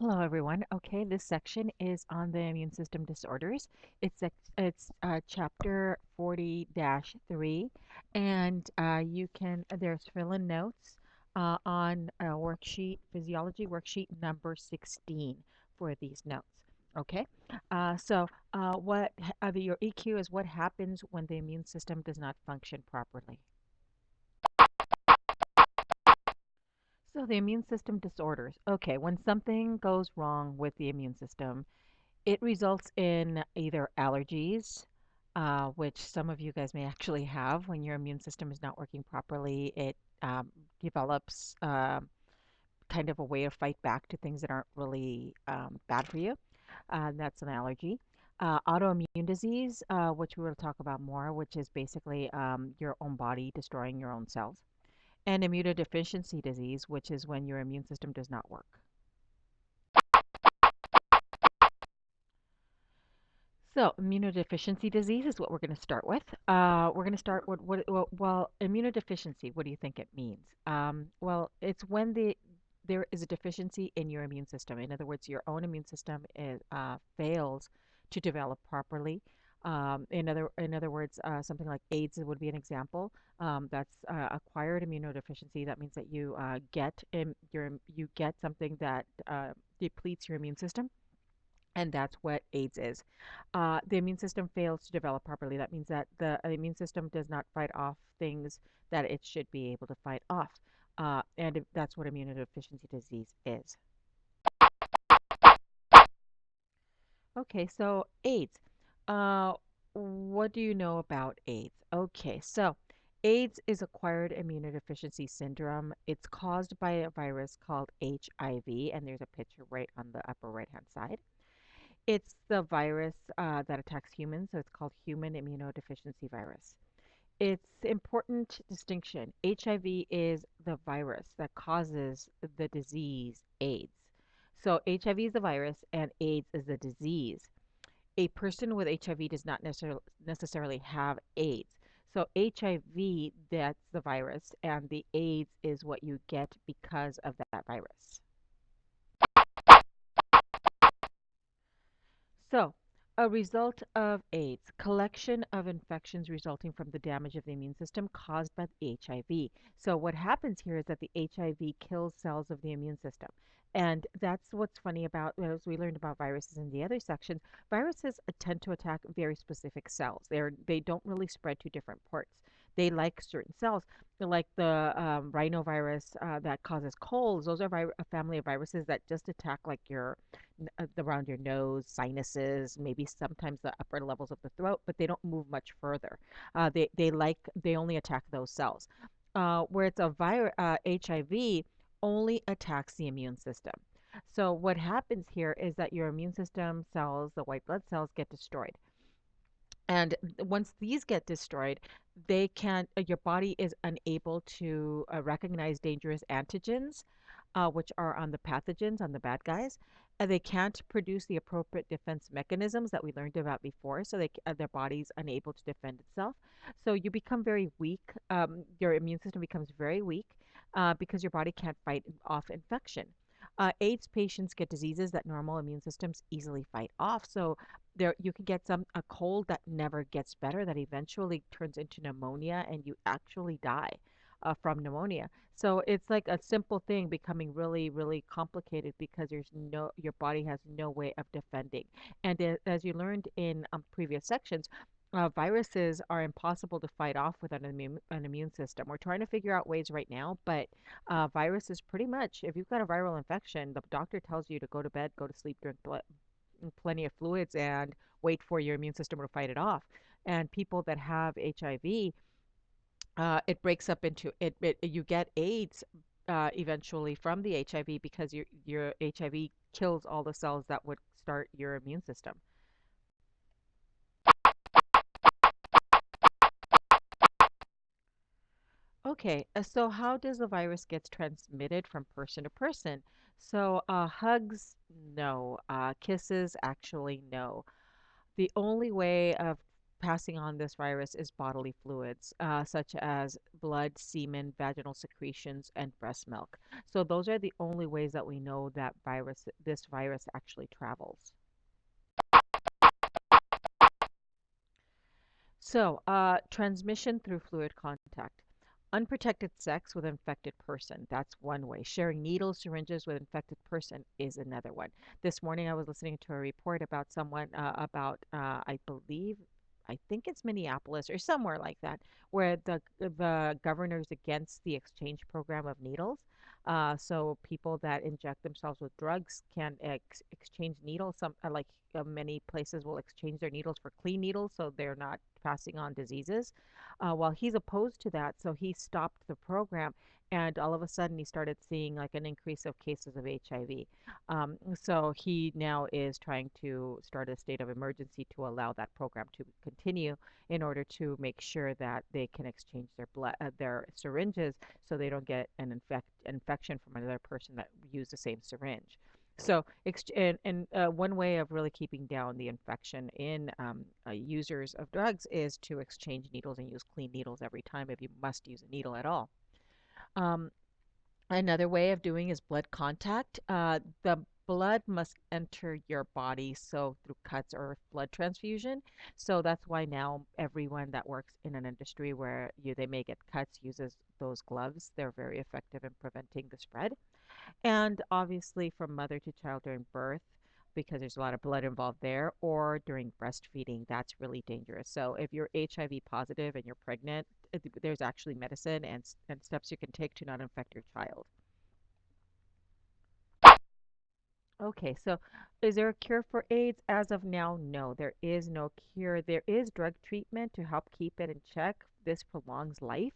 Hello, everyone. Okay, this section is on the immune system disorders. It's chapter 40-3, and you can there's fill-in notes on worksheet physiology worksheet number 16 for these notes. Okay, your EQ is what happens when the immune system does not function properly. So the immune system disorders. Okay, when something goes wrong with the immune system, it results in either allergies, which some of you guys may actually have when your immune system is not working properly. It develops kind of a way to fight back to things that aren't really bad for you. That's an allergy. Autoimmune disease, which we will talk about more, which is basically your own body destroying your own cells. And immunodeficiency disease, which is when your immune system does not work. So, immunodeficiency disease is what we're going to start with. We're going to start with well, immunodeficiency. What do you think it means? Well, it's when there is a deficiency in your immune system. In other words, your own immune system fails to develop properly. In other words, something like AIDS would be an example. That's acquired immunodeficiency. That means that you get something that depletes your immune system, and that's what AIDS is. The immune system fails to develop properly. That means that the immune system does not fight off things that it should be able to fight off. That's what immunodeficiency disease is. Okay, so AIDS. Uh, what do you know about AIDS? Okay, so AIDS is acquired immunodeficiency syndrome. It's caused by a virus called HIV, and there's a picture right on the upper right-hand side. It's the virus that attacks humans, so it's called human immunodeficiency virus. It's important distinction. HIV is the virus that causes the disease AIDS. So HIV is the virus and AIDS is the disease. A person with HIV does not necessarily have AIDS. So HIV, that's the virus, and the AIDS is what you get because of that virus. So, a result of AIDS, collection of infections resulting from the damage of the immune system caused by the HIV. So, what happens here is that the HIV kills cells of the immune system. And that's what's funny about, as we learned about viruses in the other sections, viruses tend to attack very specific cells. They don't really spread to different parts. They like certain cells, like the rhinovirus that causes colds. Those are a family of viruses that just attack like around your nose, sinuses, maybe sometimes the upper levels of the throat, but they don't move much further. They only attack those cells. Where it's HIV only attacks the immune system. So what happens here is that your immune system cells, the white blood cells, get destroyed. And once these get destroyed, they can't, your body is unable to recognize dangerous antigens, which are on the pathogens, on the bad guys. They can't produce the appropriate defense mechanisms that we learned about before, so their body's unable to defend itself. So you become very weak. Your immune system becomes very weak because your body can't fight off infection. AIDS patients get diseases that normal immune systems easily fight off. So there you can get a cold that never gets better that eventually turns into pneumonia and you actually die from pneumonia. So it's like a simple thing becoming really, really complicated because your body has no way of defending. And as you learned in previous sections, viruses are impossible to fight off with an immune system. We're trying to figure out ways right now, but viruses pretty much, if you've got a viral infection, the doctor tells you to go to bed, go to sleep, drink plenty of fluids, and wait for your immune system to fight it off. And people that have HIV, it breaks up into you get AIDS eventually from the HIV because your HIV kills all the cells that would start your immune system. Okay, so how does the virus get transmitted from person to person? So hugs, no. Kisses, actually, no. The only way of passing on this virus is bodily fluids, such as blood, semen, vaginal secretions, and breast milk. So those are the only ways that we know that this virus actually travels. So, transmission through fluid contact. Unprotected sex with infected person. That's one way. Sharing needles, syringes with infected person is another one. This morning I was listening to a report about someone I think it's Minneapolis or somewhere like that, where the governor's against the exchange program of needles. So people that inject themselves with drugs can exchange needles. Many places will exchange their needles for clean needles, so they're not passing on diseases. Well, he's opposed to that, so he stopped the program, and all of a sudden he started seeing like an increase of cases of HIV. So he now is trying to start a state of emergency to allow that program to continue in order to make sure that they can exchange their syringes, so they don't get an infection from another person that used the same syringe. So, one way of really keeping down the infection in users of drugs is to exchange needles and use clean needles every time if you must use a needle at all. Um, Another way of doing is blood contact. The blood must enter your body, so through cuts or blood transfusion. So that's why now everyone that works in an industry where they may get cuts uses those gloves. They're very effective in preventing the spread. And obviously from mother to child during birth, because there's a lot of blood involved there, or during breastfeeding, that's really dangerous. So if you're HIV positive and you're pregnant, there's actually medicine and steps you can take to not infect your child. Okay, so is there a cure for AIDS? As of now, no, there is no cure. There is drug treatment to help keep it in check. This prolongs life.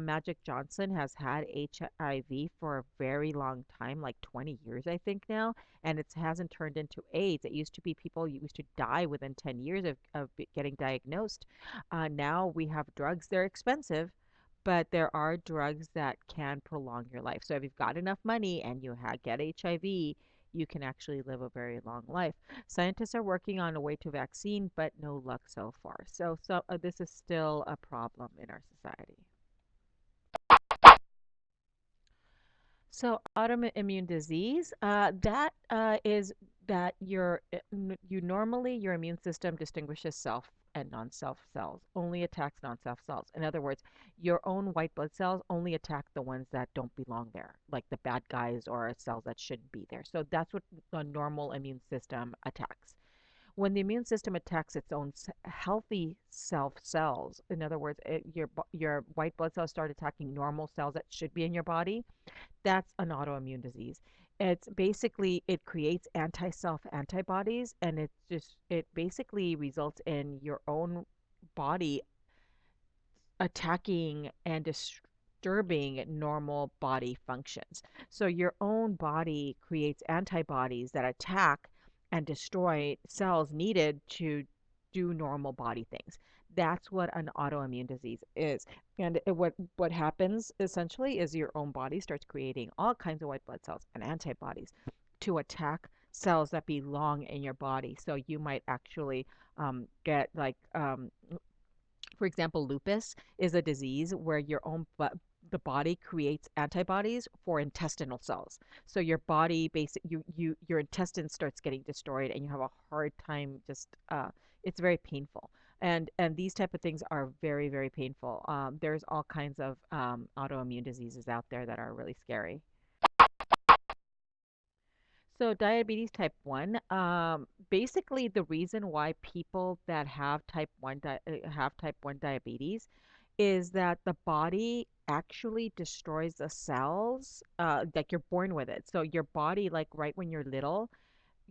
Magic Johnson has had HIV for a very long time, like 20 years, I think now, and it hasn't turned into AIDS. It used to be people used to die within 10 years of getting diagnosed. Now we have drugs. They're expensive, but there are drugs that can prolong your life. So if you've got enough money and get HIV, you can actually live a very long life. Scientists are working on a way to vaccine, but no luck so far. So this is still a problem in our society. So autoimmune disease, that is that your immune system distinguishes self and non-self cells, only attacks non-self cells. In other words, your own white blood cells only attack the ones that don't belong there, like the bad guys or cells that shouldn't be there. So that's what the normal immune system attacks. When the immune system attacks its own healthy self cells, in other words, your white blood cells start attacking normal cells that should be in your body, that's an autoimmune disease. It's basically it creates anti-self antibodies, and it basically results in your own body attacking and disturbing normal body functions. So your own body creates antibodies that attack and destroy cells needed to do normal body things. That's what an autoimmune disease is. And what happens essentially is your own body starts creating all kinds of white blood cells and antibodies to attack cells that belong in your body. So you might actually get for example, lupus is a disease where the body creates antibodies for intestinal cells. So your body your intestine starts getting destroyed and you have a hard time it's very painful. And these type of things are very, very painful. There's all kinds of autoimmune diseases out there that are really scary. So diabetes type 1, basically the reason why people that have type 1 diabetes is that the body actually destroys the cells, like you're born with it. So your body, like right when you're little,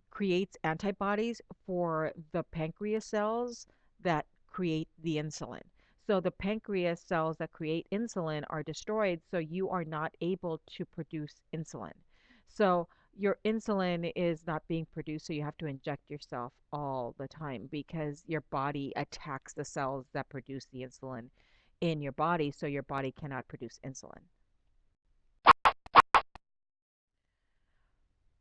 creates antibodies for the pancreas cells that create the insulin. So the pancreas cells that create insulin are destroyed, so you are not able to produce insulin. So your insulin is not being produced, so you have to inject yourself all the time because your body attacks the cells that produce the insulin in your body, so your body cannot produce insulin.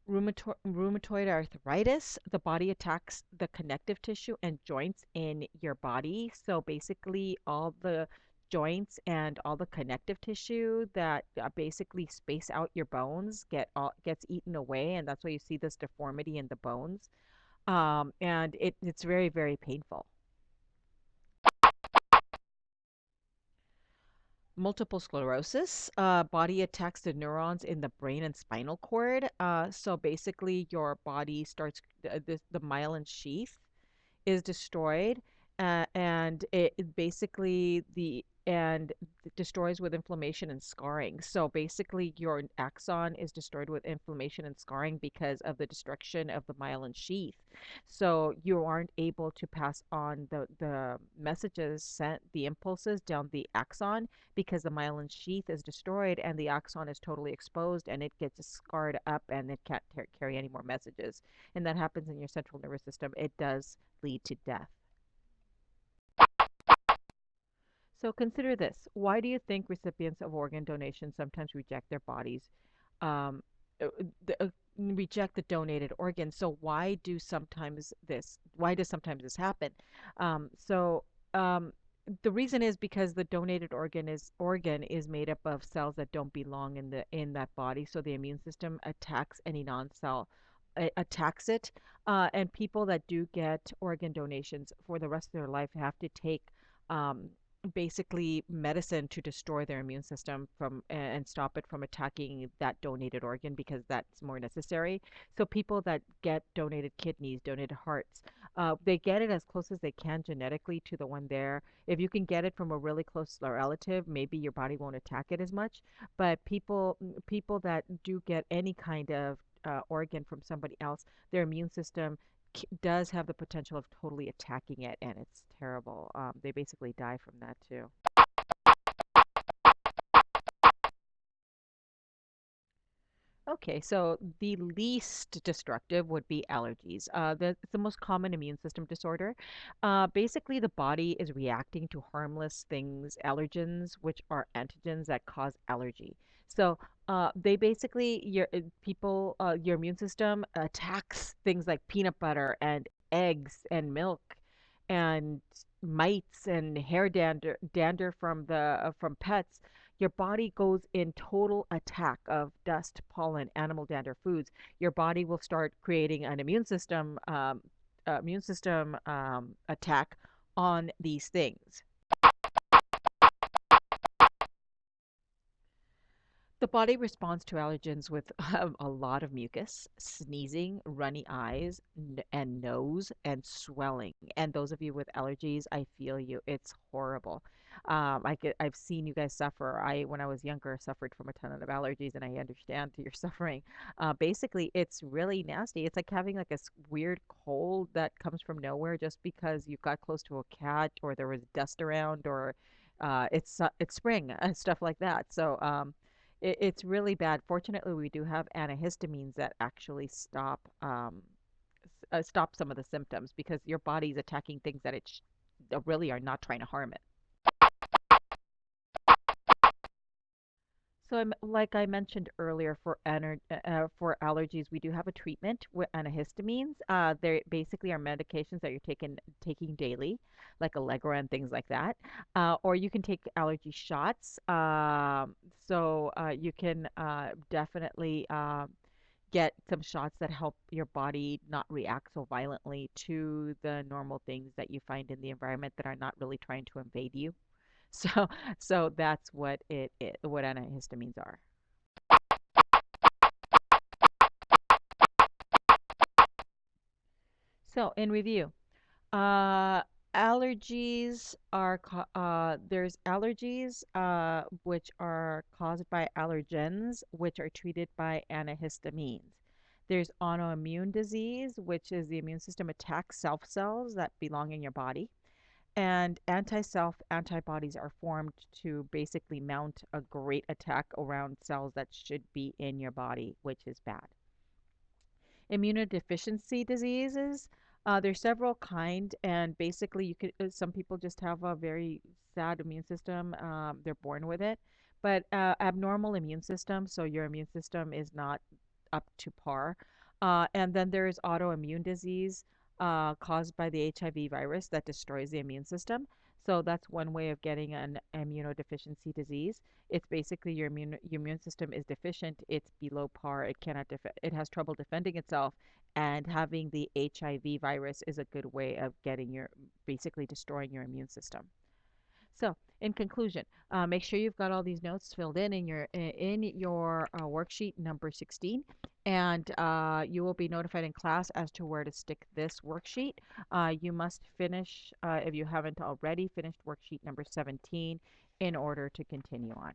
Rheumatoid arthritis, the body attacks the connective tissue and joints in your body. So basically, all the joints and all the connective tissue that basically space out your bones gets eaten away, and that's why you see this deformity in the bones. And it's very, very painful. Multiple sclerosis, body attacks the neurons in the brain and spinal cord. So basically, your body starts the myelin sheath is destroyed, and it basically the and destroys with inflammation and scarring. So basically, your axon is destroyed with inflammation and scarring because of the destruction of the myelin sheath. So you aren't able to pass on the messages sent, the impulses down the axon because the myelin sheath is destroyed and the axon is totally exposed and it gets scarred up and it can't carry any more messages. And that happens in your central nervous system. It does lead to death. So consider this. Why do you think recipients of organ donation sometimes reject their bodies, um, uh, reject the donated organ? So why does sometimes this happen? So um, the reason is because the donated organ is made up of cells that don't belong in that body. So the immune system attacks any non-cell, attacks it, and people that do get organ donations for the rest of their life have to take um, basically medicine to destroy their immune system and stop it from attacking that donated organ because that's more necessary. So people that get donated kidneys, donated hearts, they get it as close as they can genetically to the one there. If you can get it from a really close relative, maybe your body won't attack it as much. But people that do get any kind of organ from somebody else, their immune system does have the potential of totally attacking it, and it's terrible. They basically die from that too. Okay, so the least destructive would be allergies. It's the most common immune system disorder. Basically, the body is reacting to harmless things, allergens, which are antigens that cause allergy. So they basically, your immune system attacks things like peanut butter and eggs and milk and mites and hair dander from pets. Your body goes in total attack of dust, pollen, animal dander foods. Your body will start creating an immune system attack on these things. The body responds to allergens with a lot of mucus, sneezing, runny eyes, and nose, and swelling. And those of you with allergies, I feel you. It's horrible. I've seen you guys suffer. When I was younger, suffered from a ton of allergies, and I understand your suffering. Basically, it's really nasty. It's like having like a weird cold that comes from nowhere just because you got close to a cat or there was dust around or it's spring and stuff like that. So it's really bad. Fortunately, we do have antihistamines that actually stop some of the symptoms because your body's attacking things that really are not trying to harm it. So, like I mentioned earlier, for allergies, we do have a treatment with antihistamines. They basically are medications that you're taking daily, like Allegra and things like that. Or you can take allergy shots. So you can definitely get some shots that help your body not react so violently to the normal things that you find in the environment that are not really trying to invade you. So, so that's what antihistamines are. So, in review, uh, there's allergies which are caused by allergens, which are treated by antihistamines. There's autoimmune disease, which is the immune system attacks self cells that belong in your body. And anti-self antibodies are formed to basically mount a great attack around cells that should be in your body, which is bad. Immunodeficiency diseases, there's several kind, and basically some people just have a very sad immune system. They're born with it, but abnormal immune system, so your immune system is not up to par. And then there is autoimmune disease caused by the HIV virus that destroys the immune system. So that's one way of getting an immunodeficiency disease. It's basically your immune system is deficient. It's below par. It has trouble defending itself, and having the HIV virus is a good way of getting your basically destroying your immune system. So, in conclusion, make sure you've got all these notes filled in your worksheet number 16, and you will be notified in class as to where to stick this worksheet. You must finish, if you haven't already, finished worksheet number 17 in order to continue on.